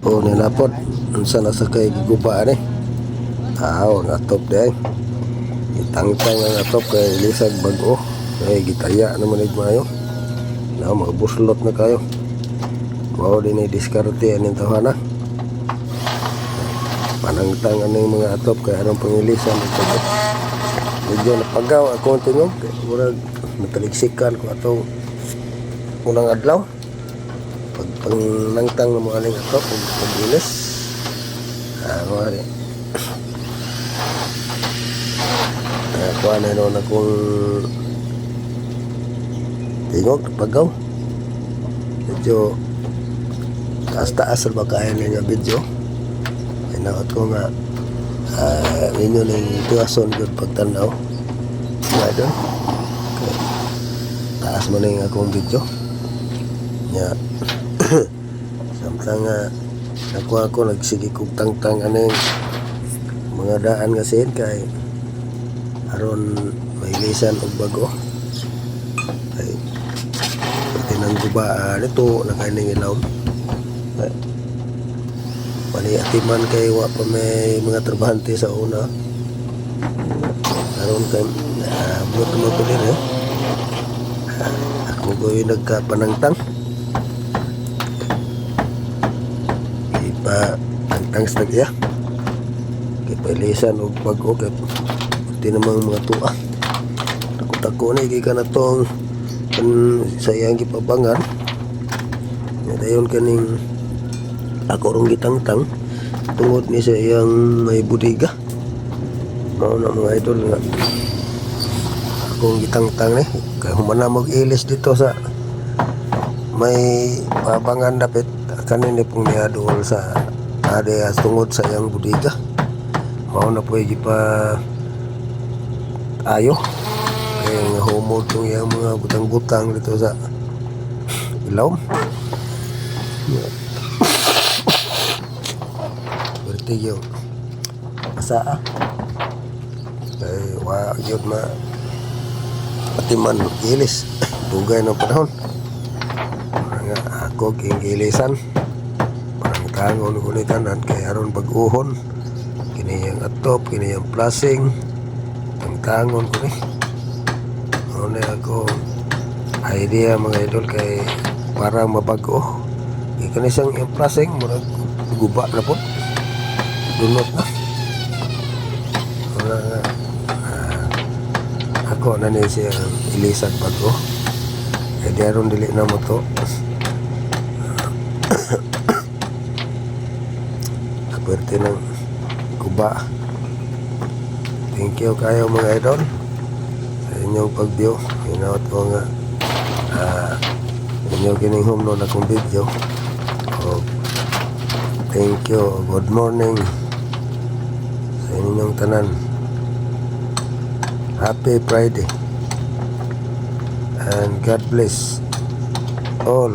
O nilapot unsa na sa kay giguba ni. Ang atop day. Itangtang ang atop kay lisag bag-o. Kay gitaya naman mayo. Na magbuslot na kayo. Mao din diskarte aning tawhana. Panangtang aning mga atop kay anong pangilisan ito. Medyo napagaw ako tingog kay murag nataliksikan ko atong unang adlaw. Pag pangnangtang na mga aling atop pag-ilis. Mari. Kuha na noon akong tingog napagaw. Medyo taas-taas ba kaya nga video. Inaot ko nga ninyo ng tuwason good pagtanaw nga doon okay. Taas mo na yung akong video nya samtang nakuha ko nagsige kong tangtang aning mga daan nga sin kay aron mailisan og bago ay pati nang guba nito nakaining ilaw Pali atiman kay wa pa may mga trabahante sa una. Karon kay buot mo ko dire. Ako ko yung nagkapanangtang. Ipa tangtang sa tagya. Kay pailisan og bago kay pati namang mga tuwa. Tako-tako na ikay ka na tong sayang gipabangan. Dayon kaning ako rong gitangtang tungod ni sa iyang may budiga. Mao na mga idol nga akong gitangtang ni kay humana mag-ilis dito sa may pabangan dapit kanini pong niadol sa ade tungod sa iyang budiga. Mao na po pa ayo kay humod tong iyang mga butang-butang dito sa ilawom. Tiyo asa kay wa yun ma pati man gilis dugay ng panahon nga ako gilisan parang tangon kulitanan kay aron pag-uhon kini yang atop kini yang plasing ang tangon ko ni ano ako idea mga idol kay para mabago kani siyang yung plasing murag guba na po dunot na ako na niya siya ilisag bago kaya diaron dili na mo to kaperte ng kuba. Thank you kayo mga idol sa inyong pag-view. Hinaot ko nga inyo kining home na akong video. Thank you, good morning sa inyong tanan. Happy Friday and God bless all.